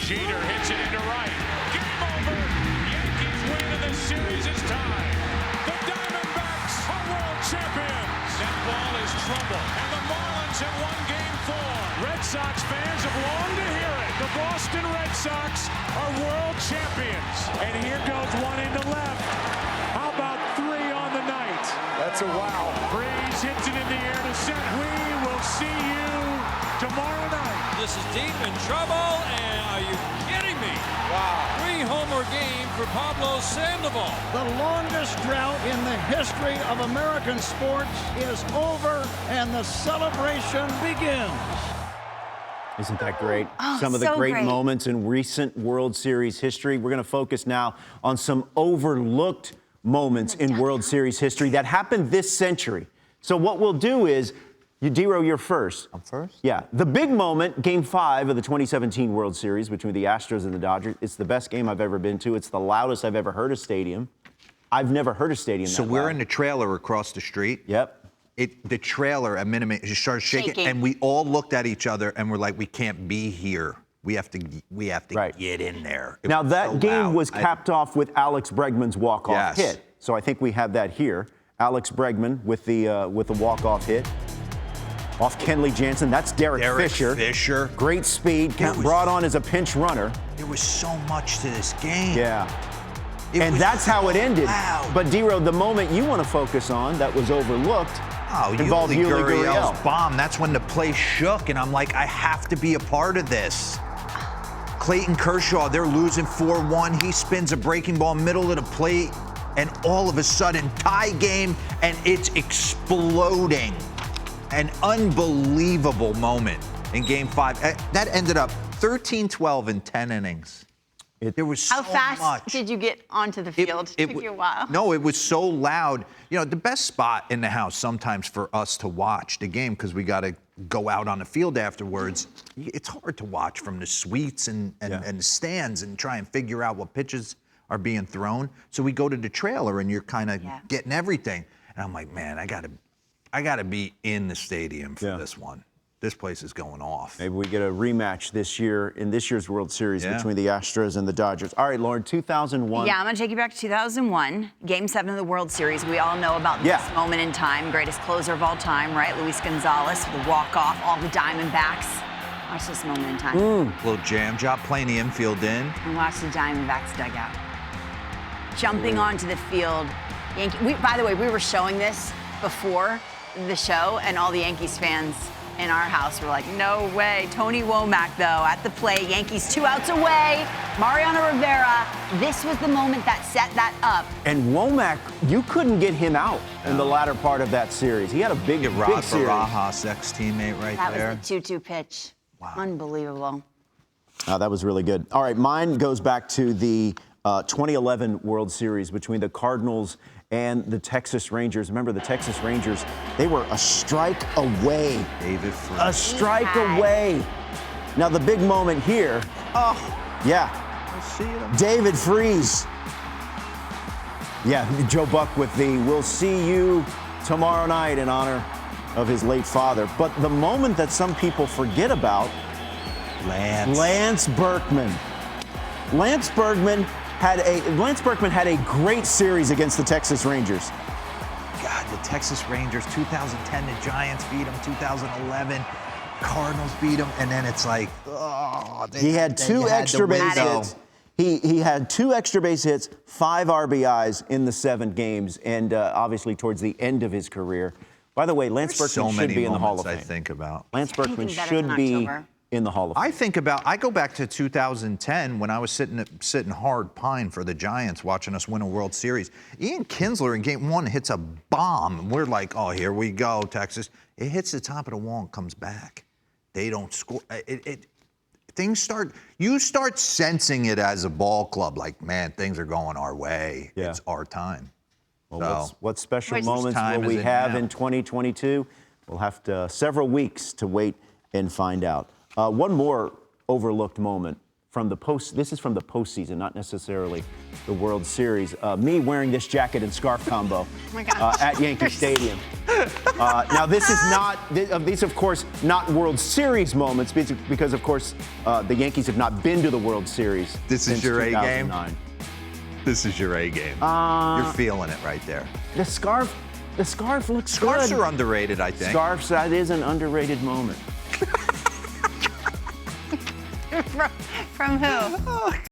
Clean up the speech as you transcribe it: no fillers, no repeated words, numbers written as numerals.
Jeter hits it into right. Game over. Yankees win and the series is tied. The Diamondbacks are world champions. That ball is trouble. And the Marlins have won Game 4. Red Sox fans have longed to hear it. The Boston Red Sox are world champions. And here goes one into left. How about 3 on the night? That's a wow. Freese hits it in the air to center. We will see you tomorrow night. This is deep in trouble, and are you kidding me? Wow. 3-homer game for Pablo Sandoval. The longest drought in the history of American sports is over, and the celebration begins. Isn't that great? Oh, some of the so great great moments in recent World Series history. We're going to focus now on some overlooked moments in World Series history that happened this century. So what we'll do is, D-Row, you're first. I'm first? Yeah. The big moment, Game 5 of the 2017 World Series between the Astros and the Dodgers. It's the best game I've ever been to. It's the loudest I've ever heard a stadium. I've never heard a stadium So that we're loud. in the trailer across the street. Yep. The trailer at Minute Maid just started shaking, and we all looked at each other and we're like, we can't be here. We have to Right. get in there. It Now, was that so game loud. was capped off with Alex Bregman's walk-off Yes. hit. So I think we have that here. Alex Bregman with the walk-off hit. Off Kenley Jansen. That's Derek Fisher. Great speed. Brought on as a pinch runner. There was so much to this game. Yeah. It And was that's how it so ended. loud. But, D-Row, the moment you want to focus on that was overlooked involved Yuli Yuli Gurriel's Gurriel. bomb. That's when the place shook, and I'm like, I have to be a part of this. Clayton Kershaw, they're losing 4-1. He spins a breaking ball middle of the plate, and all of a sudden, tie game, and it's exploding. An unbelievable moment in Game 5. That ended up 13-12 in 10 innings. There was so How fast much. did you get onto the field? It took you a while. No, it was so loud. You know, the best spot in the house sometimes for us to watch the game, because we got to go out on the field afterwards, it's hard to watch from the suites and the stands and try and figure out what pitches are being thrown. So we go to the trailer and you're kind of getting everything. And I'm like, man, I gotta be in the stadium for this one. This place is going off. Maybe we get a rematch this year in this year's World Series between the Astros and the Dodgers. All right, Lauren, 2001. Yeah, I'm going to take you back to 2001, Game 7 of the World Series. We all know about this moment in time, greatest closer of all time, right? Luis Gonzalez with the walk-off, all the Diamondbacks. Watch this moment in time. Little jam job, playing the infield in. And watch the Diamondbacks dugout. Jumping onto the field. By the way, we were showing this before the show, and all the Yankees fans in our house were like, no way. Tony Womack, though, at the plate. Yankees 2 outs away. Mariano Rivera. This was the moment that set that up. And Womack, you couldn't get him out in the latter part of that series. He had a big Rod series. Barajas, ex-teammate right there. That was the 2-2 pitch. Wow. Unbelievable. That was really good. All right, mine goes back to the 2011 World Series between the Cardinals and the Texas Rangers. Remember, the Texas Rangers, they were a strike away. David Freese. A strike away. Now, the big moment here. David Freese. Yeah, Joe Buck with the "we'll see you tomorrow night" in honor of his late father. But the moment that some people forget about, Lance Berkman. Lance Berkman had a great series against the Texas Rangers. God, the Texas Rangers, 2010, the Giants beat them, 2011, Cardinals beat them, and then it's like, he had 2 extra base hits. He had 2 extra base hits, 5 RBIs in the 7 games, and obviously towards the end of his career. By the way, Lance Berkman should be in the Hall of Fame. I think about. Lance Berkman should be in the Hall of Fame. I go back to 2010 when I was sitting hard pine for the Giants watching us win a World Series. Ian Kinsler in Game 1 hits a bomb. And we're like, oh, here we go, Texas. It hits the top of the wall and comes back. They don't score. You start sensing it as a ball club, like, man, things are going our way. Yeah. It's our time. Well, what special moments time will we is it have now? in 2022? We'll have to several weeks to wait and find out. One more overlooked moment from the This is from the postseason, not necessarily the World Series. Me wearing this jacket and scarf combo at Yankee Stadium. Now, this is not. These, of course, not World Series moments because, of course, the Yankees have not been to the World Series. This is your A game. 2009. This is your A game. You're feeling it right there. The scarf looks Scarves good. are underrated, I think. Scarves, that is an underrated moment. From who?